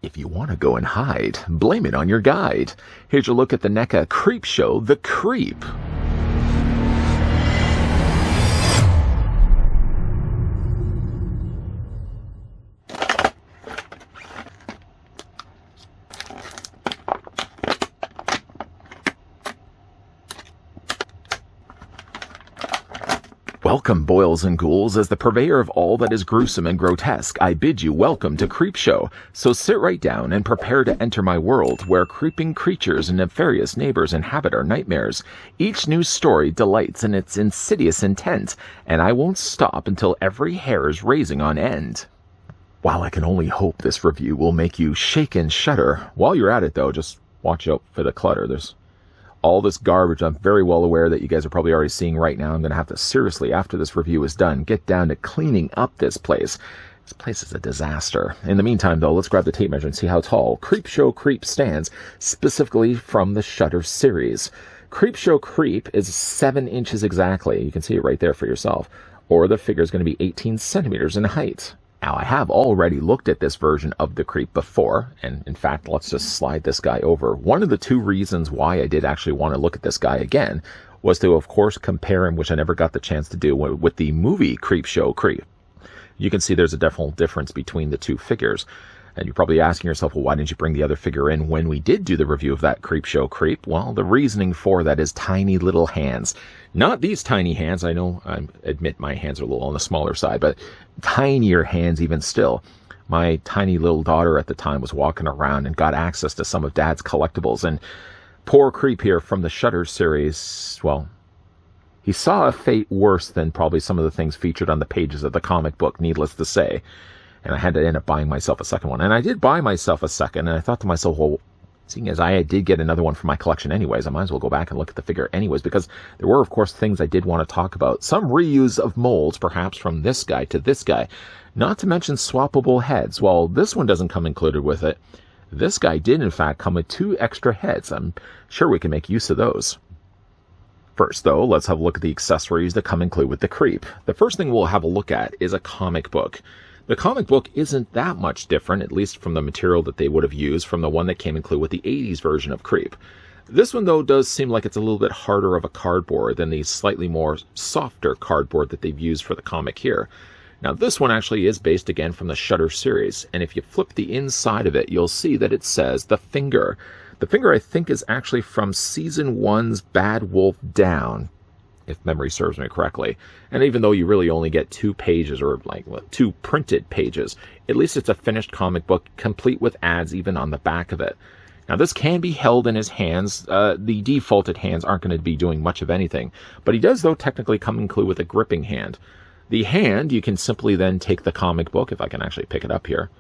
If you want to go and hide, blame it on your guide. Here's your look at the NECA Creepshow, The Creep. Welcome, boils and ghouls. As the purveyor of all that is gruesome and grotesque, I bid you welcome to Creepshow. So sit right down and prepare to enter my world, where creeping creatures and nefarious neighbors inhabit our nightmares. Each new story delights in its insidious intent, and I won't stop until every hair is raising on end. While I can only hope this review will make you shake and shudder, while you're at it though, just watch out for the clutter. There's all this garbage. I'm very well aware that you guys are probably already seeing right now. I'm going to have to seriously, after this review is done, get down to cleaning up this place. This place is a disaster. In the meantime, though, let's grab the tape measure and see how tall Creepshow Creep stands, specifically from the Shudder series. Creepshow Creep is 7 inches exactly. You can see it right there for yourself. Or the figure is going to be 18 centimeters in height. Now, I have already looked at this version of the Creep before, and in fact, let's just slide this guy over. One of the 2 reasons why I did actually want to look at this guy again was to, of course, compare him, which I never got the chance to do, with the movie Creepshow Creep. You can see there's a definite difference between the 2 figures. And you're probably asking yourself, well, why didn't you bring the other figure in when we did do the review of that Creepshow Creep? Well, the reasoning for that is tiny little hands. Not these tiny hands. I know, I admit my hands are a little on the smaller side, but tinier hands even still. My tiny little daughter at the time was walking around and got access to some of Dad's collectibles. And poor Creep here from the Shudder series, well, he saw a fate worse than probably some of the things featured on the pages of the comic book, needless to say. And I had to end up buying myself a second one. And I did buy myself a second, and I thought to myself, well, seeing as I did get another one for my collection anyways, I might as well go back and look at the figure anyways, because there were, of course, things I did want to talk about. Some reuse of molds, perhaps from this guy to this guy. Not to mention swappable heads. Well, this one doesn't come included with it. This guy did, in fact, come with 2 extra heads. I'm sure we can make use of those. First, though, let's have a look at the accessories that come included with the Creep. The first thing we'll have a look at is a comic book. The comic book isn't that much different, at least from the material that they would have used from the one that came included with the 80s version of Creep. This one, though, does seem like it's a little bit harder of a cardboard than the slightly more softer cardboard that they've used for the comic here. Now, this one actually is based again from the Shudder series, and if you flip the inside of it, you'll see that it says The Finger. The Finger, I think, is actually from Season 1's Bad Wolf Down, if memory serves me correctly. And even though you really only get 2 pages, or like 2 printed pages, at least it's a finished comic book, complete with ads even on the back of it. Now, this can be held in his hands. The defaulted hands aren't going to be doing much of anything, but he does, though, technically come included with a gripping hand. The hand, you can simply then take the comic book, if I can actually pick it up here,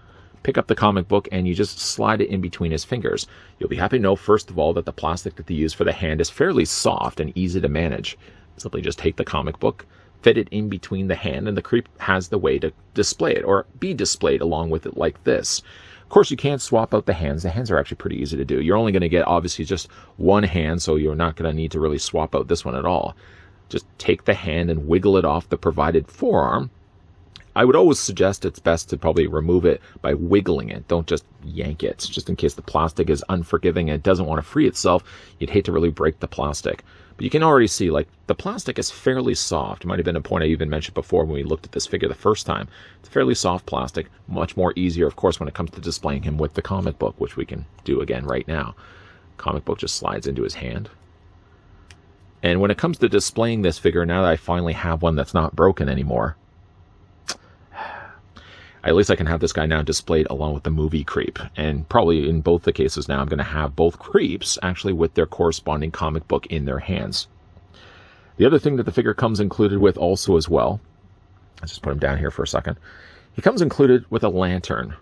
pick up the comic book, and you just slide it in between his fingers. You'll be happy to know, first of all, that the plastic that they use for the hand is fairly soft and easy to manage. Simply just take the comic book, fit it in between the hand, and the Creep has the way to display it, or be displayed along with it like this. Of course, you can't swap out the hands. The hands are actually pretty easy to do. You're only going to get, obviously, just one hand, so you're not going to need to really swap out this one at all. Just take the hand and wiggle it off the provided forearm. I would always suggest it's best to probably remove it by wiggling it. Don't just yank it, just in case the plastic is unforgiving and it doesn't want to free itself. You'd hate to really break the plastic. But you can already see, like, the plastic is fairly soft. It might have been a point I even mentioned before when we looked at this figure the first time. It's fairly soft plastic, much more easier, of course, when it comes to displaying him with the comic book, which we can do again right now. Comic book just slides into his hand. And when it comes to displaying this figure, now that I finally have one that's not broken anymore, at least I can have this guy now displayed along with the movie Creep. And probably in both the cases now, I'm going to have both Creeps actually with their corresponding comic book in their hands. The other thing that the figure comes included with also as well, let's just put him down here for a second. He comes included with a lantern.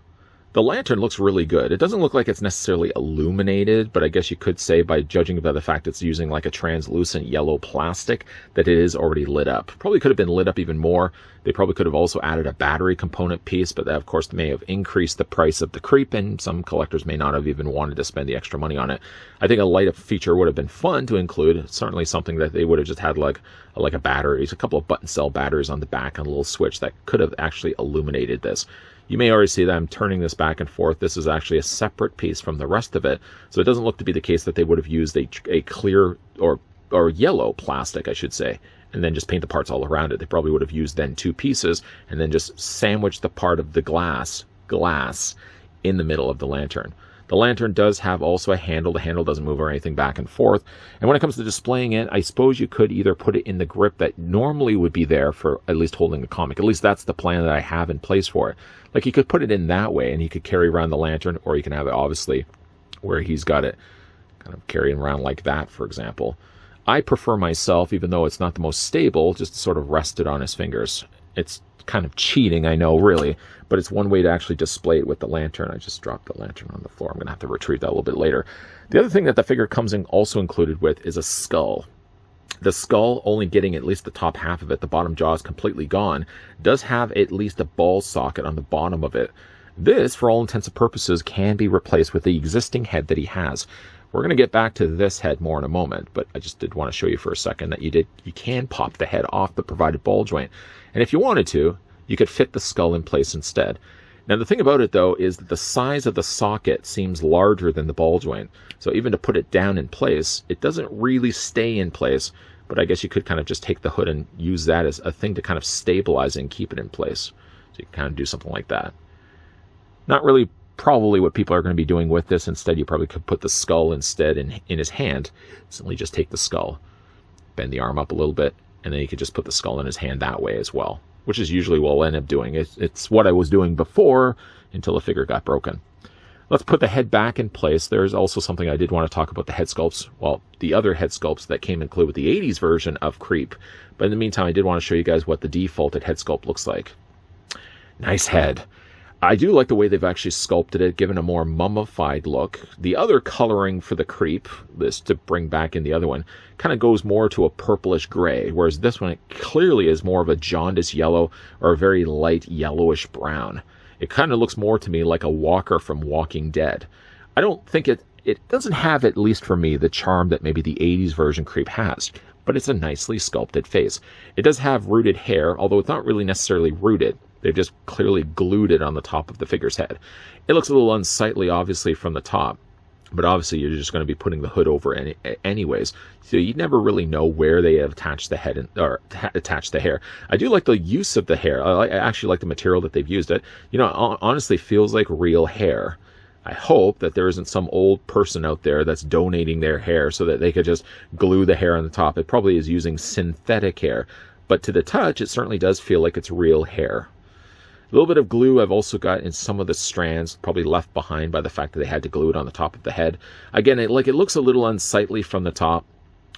The lantern looks really good. It doesn't look like it's necessarily illuminated, but I guess you could say, by judging by the fact it's using like a translucent yellow plastic, that it is already lit up. Probably could have been lit up even more. They probably could have also added a battery component piece, but that, of course, may have increased the price of the Creep, and some collectors may not have even wanted to spend the extra money on it. I think a light up feature would have been fun to include. Certainly something that they would have just had like a battery, a couple of button cell batteries on the back and a little switch that could have actually illuminated this. You may already see that I'm turning this back and forth. This is actually a separate piece from the rest of it. So it doesn't look to be the case that they would have used a clear or yellow plastic, I should say, and then just paint the parts all around it. They probably would have used then 2 pieces and then just sandwich the part of the glass in the middle of the lantern. The lantern does have also a handle. The handle doesn't move or anything back and forth. And when it comes to displaying it, I suppose you could either put it in the grip that normally would be there for at least holding the comic. At least that's the plan that I have in place for it. Like, you could put it in that way and you could carry around the lantern, or you can have it obviously where he's got it kind of carrying around like that, for example. I prefer myself, even though it's not the most stable, just to sort of rest it on his fingers. It's kind of cheating, I know, really, but it's one way to actually display it with the lantern. I just dropped the lantern on the floor. I'm going to have to retrieve that a little bit later. The other thing that the figure comes in also included with is a skull. The skull, only getting at least the top half of it, the bottom jaw is completely gone, does have at least a ball socket on the bottom of it. This, for all intents and purposes, can be replaced with the existing head that he has. We're going to get back to this head more in a moment, but I just did want to show you for a second that you can pop the head off the provided ball joint. And if you wanted to, you could fit the skull in place instead. Now, the thing about it, though, is that the size of the socket seems larger than the ball joint. So even to put it down in place, it doesn't really stay in place. But I guess you could kind of just take the hood and use that as a thing to kind of stabilize and keep it in place. So you can kind of do something like that. Not really probably what people are going to be doing with this. Instead, you probably could put the skull instead in his hand. Simply just take the skull, bend the arm up a little bit, and then you could just put the skull in his hand that way as well, which is usually what I'll end up doing. It's what I was doing before until the figure got broken. Let's put the head back in place. There's also something I did want to talk about, the head sculpts. Well, the other head sculpts that came included with the 80s version of Creep. But in the meantime, I did want to show you guys what the defaulted head sculpt looks like. Nice head. I do like the way they've actually sculpted it, given a more mummified look. The other coloring for the Creep, this to bring back in the other one, kind of goes more to a purplish gray, whereas this one, it clearly is more of a jaundice yellow or a very light yellowish brown. It kind of looks more to me like a walker from Walking Dead. I don't think it doesn't have, at least for me, the charm that maybe the 80s version Creep has, but it's a nicely sculpted face. It does have rooted hair, although it's not really necessarily rooted. They've just clearly glued it on the top of the figure's head. It looks a little unsightly, obviously, from the top, but obviously you're just going to be putting the hood over anyways, so you never really know where they have attached the head or attached the hair. I do like the use of the hair. I actually like the material that they've used. It, honestly feels like real hair. I hope that there isn't some old person out there that's donating their hair so that they could just glue the hair on the top. It probably is using synthetic hair, but to the touch, it certainly does feel like it's real hair. A little bit of glue I've also got in some of the strands, probably left behind by the fact that they had to glue it on the top of the head. Again, it looks a little unsightly from the top,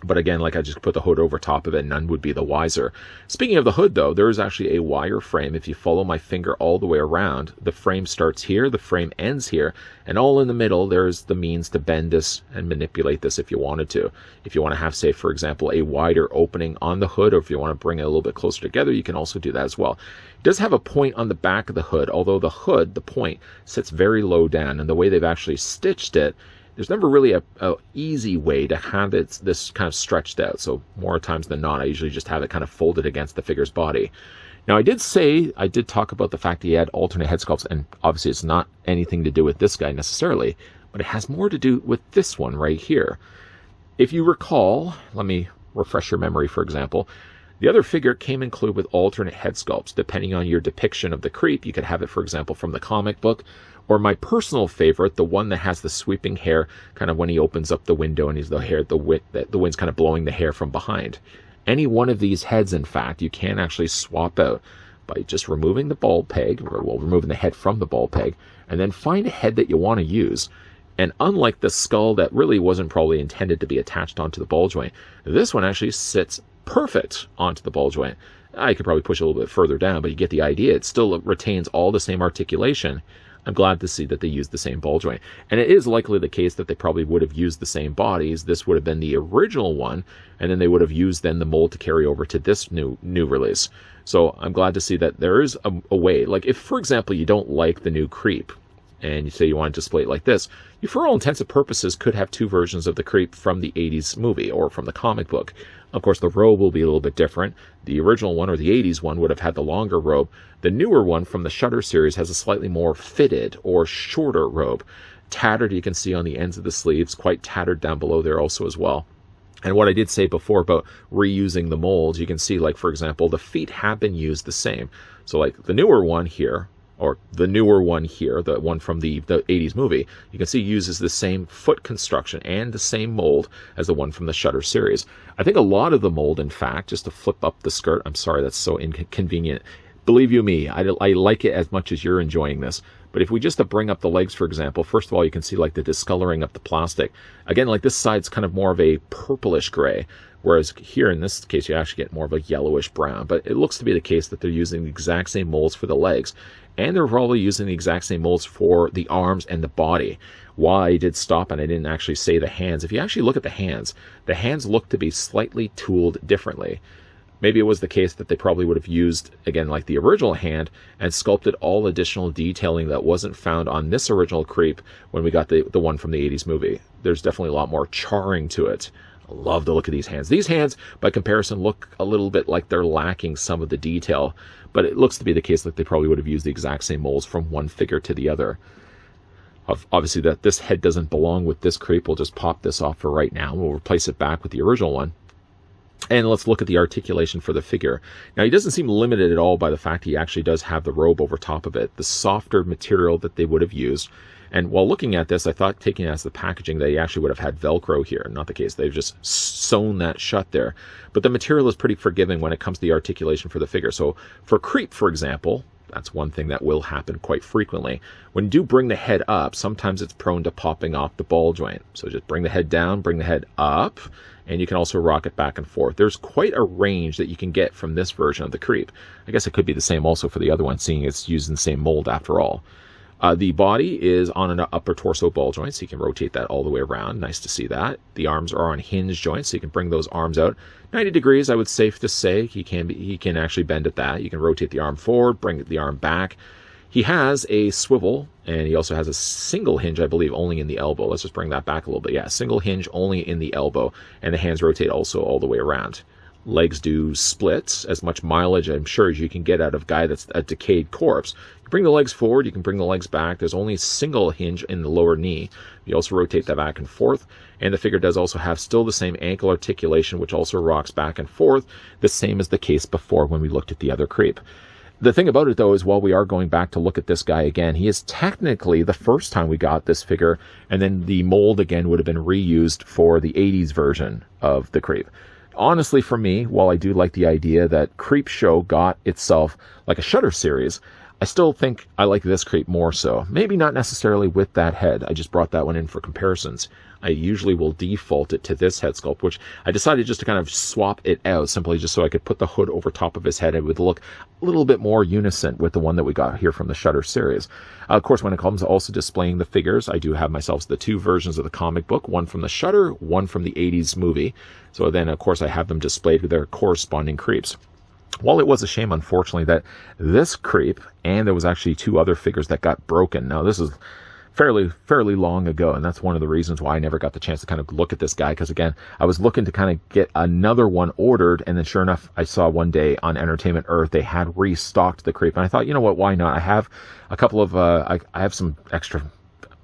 but again, I just put the hood over top of it, none would be the wiser. Speaking of the hood, though, there is actually a wire frame. If you follow my finger all the way around, the frame starts here, the frame ends here, and all in the middle, there's the means to bend this and manipulate this if you wanted to. If you want to have, say, for example, a wider opening on the hood, or if you want to bring it a little bit closer together, you can also do that as well. It does have a point on the back of the hood, although the hood, the point, sits very low down, and the way they've actually stitched it, there's never really a easy way to have it this kind of stretched out. So more times than not, I usually just have it kind of folded against the figure's body. Now, I did talk about the fact that he had alternate head sculpts, and obviously it's not anything to do with this guy necessarily, but it has more to do with this one right here. If you recall, let me refresh your memory, for example, the other figure came included with alternate head sculpts. Depending on your depiction of the Creep, you could have it, for example, from the comic book, or my personal favorite, the one that has the sweeping hair, kind of when he opens up the window and he's the wind's kind of blowing the hair from behind. Any one of these heads, in fact, you can actually swap out by just removing the ball peg, or removing the head from the ball peg, and then find a head that you want to use. And unlike the skull that really wasn't probably intended to be attached onto the ball joint, this one actually sits perfect onto the ball joint. I could probably push a little bit further down, but you get the idea. It still retains all the same articulation. I'm glad to see that they used the same ball joint. And it is likely the case that they probably would have used the same bodies. This would have been the original one, and then they would have used then the mold to carry over to this new release. So I'm glad to see that there is a way. Like if, for example, you don't like the new Creep, and you say you want to display it like this, you for all intents and purposes could have two versions of the creep from the 80s movie or from the comic book. Of course, the robe will be a little bit different. The original one, or the 80s one, would have had the longer robe. The newer one from the Shudder series has a slightly more fitted or shorter robe. Tattered, you can see on the ends of the sleeves, quite tattered down below there also as well. And what I did say before about reusing the molds, you can see, like, for example, the feet have been used the same. So, like, the newer one here, or the newer one here, the one from the 80s movie, you can see uses the same foot construction and the same mold as the one from the Shudder series. I think a lot of the mold, in fact, just to flip up the skirt, I'm sorry, that's so inconvenient. Believe you me, I like it as much as you're enjoying this. But if we just to bring up the legs, for example, first of all, you can see like the discoloring of the plastic. Again, like this side's kind of more of a purplish gray, whereas here in this case, you actually get more of a yellowish brown. But it looks to be the case that they're using the exact same molds for the legs, and they're probably using the exact same molds for the arms and the body. Why I did stop and I didn't actually say the hands. If you actually look at the hands look to be slightly tooled differently. Maybe it was the case that they probably would have used, again, like the original hand, and sculpted all additional detailing that wasn't found on this original creep when we got the one from the 80s movie. There's definitely a lot more charring to it. I love the look of these hands. These hands, by comparison, look a little bit like they're lacking some of the detail, but it looks to be the case that they probably would have used the exact same molds from one figure to the other. Obviously, that this head doesn't belong with this creep. We'll just pop this off for right now. We'll replace it back with the original one. And let's look at the articulation for the figure. Now, he doesn't seem limited at all by the fact he actually does have the robe over top of it, the softer material that they would have used. And while looking at this, I thought, taking it as the packaging, that he actually would have had Velcro here. Not the case. They've just sewn that shut there. But the material is pretty forgiving when it comes to the articulation for the figure. So for creep, for example, that's one thing that will happen quite frequently. When you do bring the head up, sometimes it's prone to popping off the ball joint. So just bring the head down, bring the head up, and you can also rock it back and forth. There's quite a range that you can get from this version of the creep. I guess it could be the same also for the other one, seeing it's using the same mold after all. The body is on an upper torso ball joint, so you can rotate that all the way around. Nice to see that. The arms are on hinge joints, so you can bring those arms out 90 degrees. I would safe to say he can actually bend at that. You can rotate the arm forward, bring the arm back. He has a swivel, and he also has a single hinge, I believe, only in the elbow. Let's just bring that back a little bit. Yeah, single hinge only in the elbow, and the hands rotate also all the way around. Legs do splits, as much mileage, I'm sure, as you can get out of a guy that's a decayed corpse. You bring the legs forward, you can bring the legs back. There's only a single hinge in the lower knee. You also rotate that back and forth. And the figure does also have still the same ankle articulation, which also rocks back and forth, the same as the case before when we looked at the other creep. The thing about it, though, is while we are going back to look at this guy again, he is technically the first time we got this figure, and then the mold again would have been reused for the 80s version of the creep. Honestly, for me, while I do like the idea that Creepshow got itself like a Shudder series, I still think I like this creep more so. Maybe not necessarily with that head. I just brought that one in for comparisons. I usually will default it to this head sculpt, which I decided just to kind of swap it out simply just so I could put the hood over top of his head. It would look a little bit more unison with the one that we got here from the Shudder series. Of course, when it comes to also displaying the figures, I do have myself the two versions of the comic book, one from the Shudder, one from the 80s movie. So then, of course, I have them displayed with their corresponding creeps. While it was a shame, unfortunately, that this creep, and there was actually two other figures that got broken. Now, this is fairly long ago, and that's one of the reasons why I never got the chance to kind of look at this guy, because again, I was looking to kind of get another one ordered, and then sure enough, I saw one day on Entertainment Earth they had restocked the creep, and I thought, you know what, why not? I have a couple of I have some extra,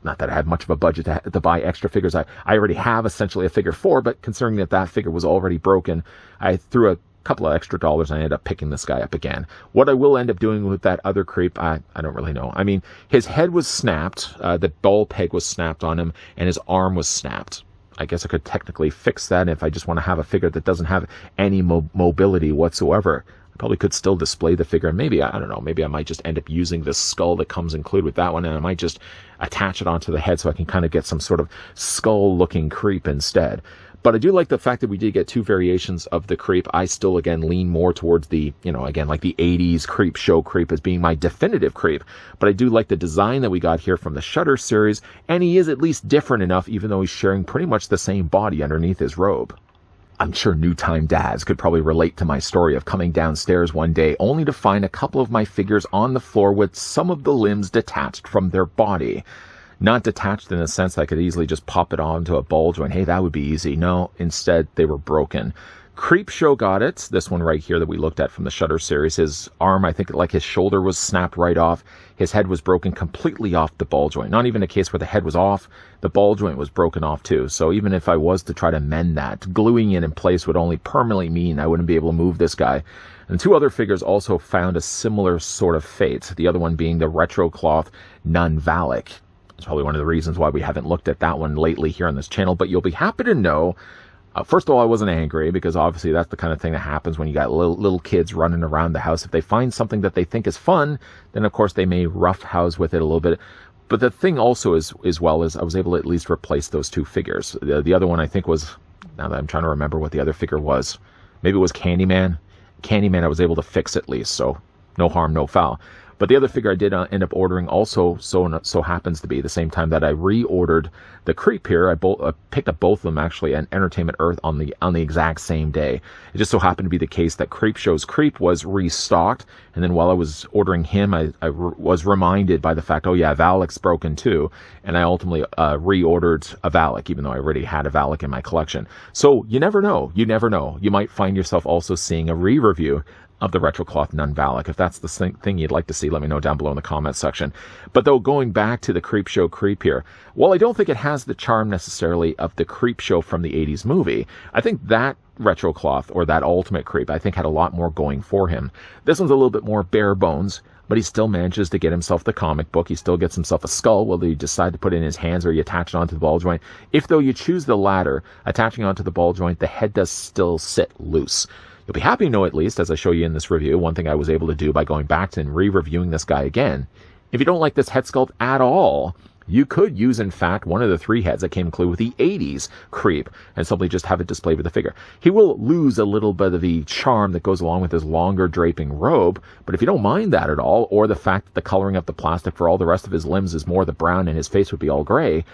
not that I had much of a budget to buy extra figures. I already have essentially a figure for, but considering that figure was already broken, I threw a couple of extra dollars and I ended up picking this guy up again. What I will end up doing with that other creep, I don't really know. I mean, his head was snapped, the ball peg was snapped on him, and his arm was snapped. I guess I could technically fix that if I just want to have a figure that doesn't have any mobility whatsoever. I probably could still display the figure, and maybe, I don't know, maybe I might just end up using the skull that comes included with that one, and I might just attach it onto the head so I can kind of get some sort of skull-looking creep instead. But I do like the fact that we did get two variations of the creep. I still, again, lean more towards the, again, like the 80s Creepshow creep as being my definitive creep. But I do like the design that we got here from the Shudder series, and he is at least different enough, even though he's sharing pretty much the same body underneath his robe. I'm sure new-time dads could probably relate to my story of coming downstairs one day only to find a couple of my figures on the floor with some of the limbs detached from their body. Not detached in the sense that I could easily just pop it onto a ball joint. Hey, that would be easy. No, instead, they were broken. Creepshow got it. This one right here that we looked at from the Shudder series. His arm, I think like his shoulder was snapped right off. His head was broken completely off the ball joint. Not even a case where the head was off. The ball joint was broken off too. So even if I was to try to mend that, gluing it in place would only permanently mean I wouldn't be able to move this guy. And two other figures also found a similar sort of fate. The other one being the retro cloth Nun Valak. It's probably one of the reasons why we haven't looked at that one lately here on this channel. But you'll be happy to know, first of all, I wasn't angry, because obviously that's the kind of thing that happens when you got little kids running around the house. If they find something that they think is fun, then of course they may roughhouse with it a little bit. But the thing also is I was able to at least replace those two figures. The other one I think was, now that I'm trying to remember what the other figure was, maybe it was Candyman. Candyman I was able to fix at least, so no harm, no foul. But the other figure I did end up ordering also so happens to be the same time that I reordered the Creep here. I picked up both of them actually at Entertainment Earth on the exact same day. It just so happened to be the case that Creepshow's Creep was restocked, and then while I was ordering him, I was reminded by the fact, oh yeah, Valak's broken too, and I ultimately reordered a Valak, even though I already had a Valak in my collection. So you never know. You never know. You might find yourself also seeing a re-review of the retro cloth Nun Valak. If that's the thing you'd like to see, let me know down below in the comments section. But though, going back to the Creepshow Creep here, while I don't think it has the charm necessarily of the Creepshow from the 80s movie, I think that retro cloth, or that Ultimate Creep, I think had a lot more going for him. This one's a little bit more bare bones, but he still manages to get himself the comic book. He still gets himself a skull, whether you decide to put it in his hands or you attach it onto the ball joint. If though you choose the latter, attaching onto the ball joint, the head does still sit loose. You'll be happy to know, at least, as I show you in this review, one thing I was able to do by going back and re-reviewing this guy again. If you don't like this head sculpt at all, you could use, in fact, one of the three heads that came included with the 80s Creep and simply just have it displayed with the figure. He will lose a little bit of the charm that goes along with his longer draping robe, but if you don't mind that at all, or the fact that the coloring of the plastic for all the rest of his limbs is more the brown and his face would be all gray,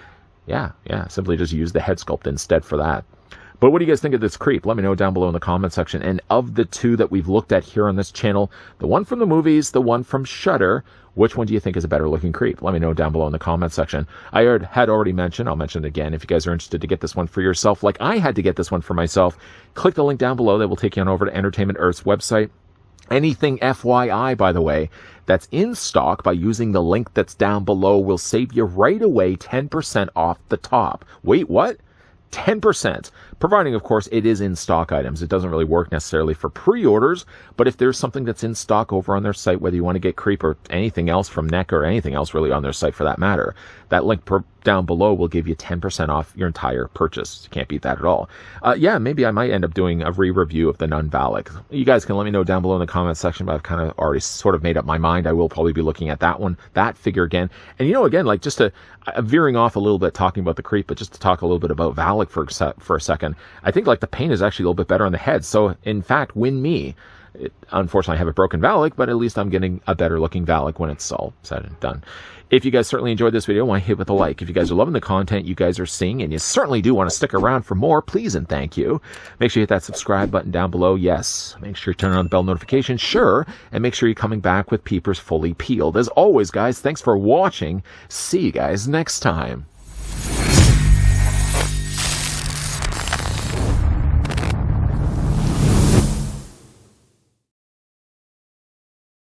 yeah, simply just use the head sculpt instead for that. But what do you guys think of this Creep? Let me know down below in the comment section. And of the two that we've looked at here on this channel, the one from the movies, the one from Shudder, which one do you think is a better looking Creep? Let me know down below in the comment section. I had already mentioned, I'll mention it again, if you guys are interested to get this one for yourself, like I had to get this one for myself, click the link down below that will take you on over to Entertainment Earth's website. Anything FYI, by the way, that's in stock by using the link that's down below will save you right away 10% off the top. Wait, what? 10%, providing, of course, it is in stock items. It doesn't really work necessarily for pre-orders, but if there's something that's in stock over on their site, whether you want to get Creep or anything else from NECA or anything else really on their site for that matter, that link down below will give you 10% off your entire purchase. You can't beat that at all. Yeah, maybe I might end up doing a re-review of the Nun Valak. You guys can let me know down below in the comments section, but I've kind of already sort of made up my mind. I will probably be looking at that figure again. And you know, again, like just veering off a little bit talking about the Creep, but just to talk a little bit about Valak for a second, I think like the paint is actually a little bit better on the head. So in fact, win me. Unfortunately, I have a broken Valak, but at least I'm getting a better looking Valak when it's all said and done. If you guys certainly enjoyed this video, why hit with a like. If you guys are loving the content you guys are seeing, and you certainly do want to stick around for more, please and thank you. Make sure you hit that subscribe button down below. Yes. Make sure you turn on the bell notification. Sure. And make sure you're coming back with Peepers Fully Peeled. As always, guys, thanks for watching. See you guys next time.